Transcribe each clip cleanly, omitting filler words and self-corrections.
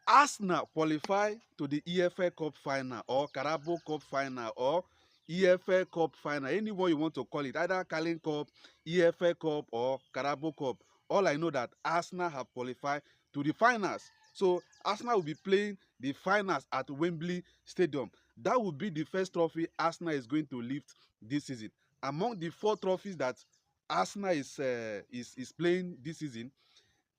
Arsenal qualify to the EFL Cup final or Carabao Cup final or EFL Cup final, anyone you want to call it, either Carling Cup, EFL Cup, or Carabao Cup. All I know that Arsenal have qualified to the finals. So Arsenal will be playing the finals at Wembley Stadium. That will be the first trophy Arsenal is going to lift this season. Among the 4 trophies that Arsenal is playing this season,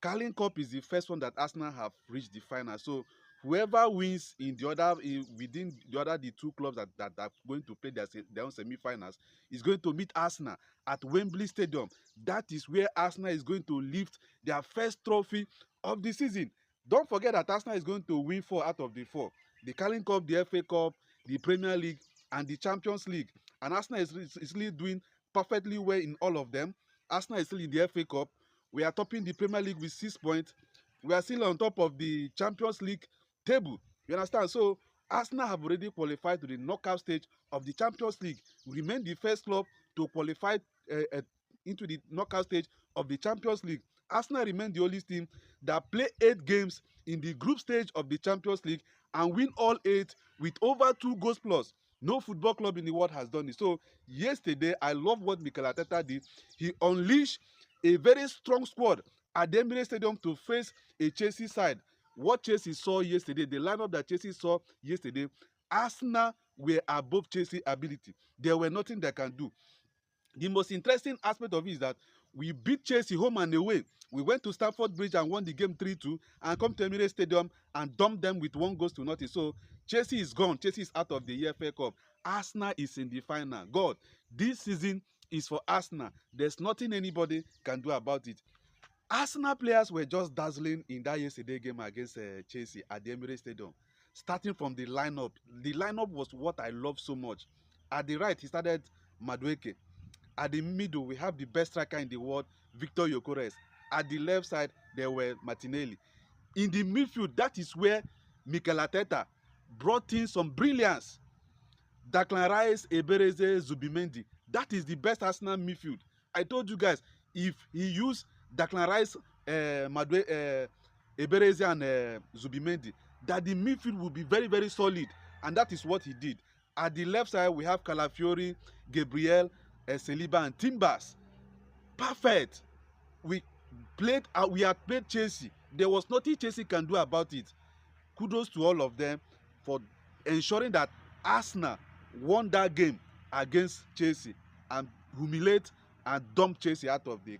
Carling Cup is the first one that Arsenal have reached the final. So whoever wins in the other within the 2 clubs that are going to play their own semi-finals is going to meet Arsenal at Wembley Stadium. That is where Arsenal is going to lift their first trophy of the season. Don't forget that Arsenal is going to win 4 out of the 4: the Carling Cup, the FA Cup, the Premier League, and the Champions League. And Arsenal is really doing perfectly well in all of them. Arsenal is still in the FA Cup. We are topping the Premier League with 6 points. We are still on top of the Champions League table. You understand? So Arsenal have already qualified to the knockout stage of the Champions League. We remain the first club to qualify into the knockout stage of the Champions League. Arsenal remain the only team that play 8 games in the group stage of the Champions League and win all 8 with over 2 goals plus. No football club in the world has done it. So yesterday, I love what Mikel Arteta did. He unleashed a very strong squad at the Emirates Stadium to face a Chelsea side. What Chelsea saw yesterday, the lineup that Chelsea saw yesterday, Arsenal were above Chelsea ability. There were nothing they can do. The most interesting aspect of it is that we beat Chelsea home and away. We went to Stamford Bridge and won the game 3-2 and come to Emirates Stadium and dump them with 1-0. So Chelsea is gone. Chelsea is out of the EFL Cup. Arsenal is in the final. God, this season is for Arsenal. There's nothing anybody can do about it. Arsenal players were just dazzling in that yesterday game against Chelsea at the Emirates Stadium. Starting from the lineup. The lineup was what I love so much. At the right, he started Madueke. At the middle, we have the best striker in the world, Victor Gyökeres. At the left side, there were Martinelli. In the midfield, that is where Mikel Arteta brought in some brilliance. Declan Rice, Ebereze, Zubimendi. That is the best Arsenal midfield. I told you guys, if he used Declan Rice, Ebereze, and Zubimendi, that the midfield will be very, very solid. And that is what he did. At the left side, we have Calafiori, Gabriel, Saliba, and Timbers. Perfect. We had played Chelsea. There was nothing Chelsea can do about it. Kudos to all of them for ensuring that Arsenal won that game against Chelsea and humiliate and dump Chelsea out of the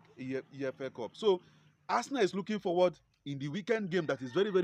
EFL Cup. So Arsenal is looking forward in the weekend game that is very, very